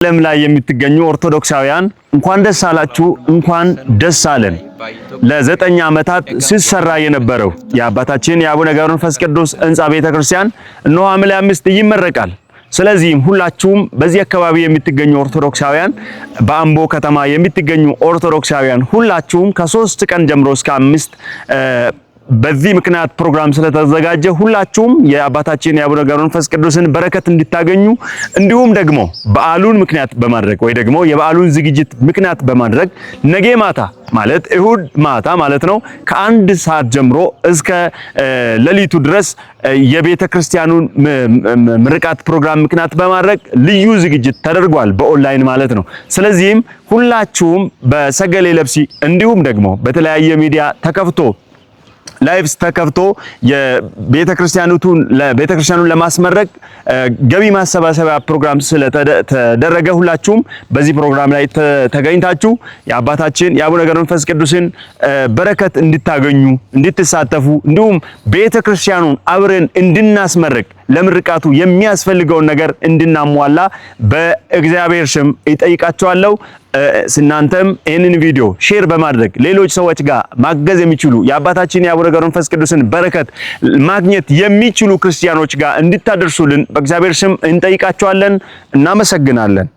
ዓለም ላይ የምትገኙ ኦርቶዶክሳውያን እንኳን ደስ አላችሁ፣ እንኳን ደስ አለን። ለ9 ዓመታት ሲሰራ የነበረው የአባታችን የአቡነ ገብረ መንፈስ ቅዱስ ሕንጻ ቤተክርስቲያን እነሆ ሐምሌ 5 ይመረቃል። ስለዚህም ሁላችሁም በዚህ አካባቢ የምትገኙ ኦርቶዶክሳውያን፣ በአምቦ ከተማ የምትገኙ ኦርቶዶክሳውያን ሁላችሁም ከ3 ቀን ጀምሮ እስከ 5 በዚህ ምክንያት ፕሮግራም ስለተዘጋጀ ሁላችሁም የአባታችን የአቡነ ገብረ መንፈስ ቅዱስን በረከት እንድታገኙ እንዲሁም ደግሞ በዓሉን ምክንያት በማድረግ ወይ ደግሞ የበዓሉን ዝግጅት ምክንያት በማድረግ ነገ ማታ ማለት እሁድ ማታ ማለት ነው ከ1 ሰዓት ጀምሮ እስከ ሌሊቱ ድረስ የቤተ ክርስቲያኑን ምርቃት ፕሮግራም ምክንያት በማድረግ ልዩ ዝግጅት ተደርጓል በኦንላይን ማለት ነው። ስለዚህም ሁላችሁም በሰገሌ ለብሲ እንዲሁም ደግሞ በተለያየ ሚዲያ ተከፍቶ ላይቭስ ተከፍቶ ቤተክርስቲያኑን ለማስመረቅ ገቢ ማሰባሰቢያ ፕሮግራም ስለተደረገ ሁላችሁም በዚህ ፕሮግራም ላይ ተገኝታችሁ የአባታችን የአቡነ ገብረ መንፈስ ቅዱስን በረከት እንድታገኙ እንድትሳተፉ እንዲሁም ቤተክርስቲያኑን አብረን እንድናስመርቅ ለምርቃቱ የሚያስፈልገውን ነገር እንድናሟላ በእግዚአብሔር ስም እጠይቃችኋለሁ። እናንተም ይህንን ቪዲዮ ሼር በማድረግ ሌሎች ሰዎች ጋር ማገዝ የሚችሉ የአባታችን የአቡነ ገብረ መንፈስ ቅዱስን በረከት ማግኘት የሚችሉ ክርስቲያኖች ጋር እንድታደርሱልን በእግዚአብሔር ስም እንጠይቃችኋለን። እናመሰግናለን።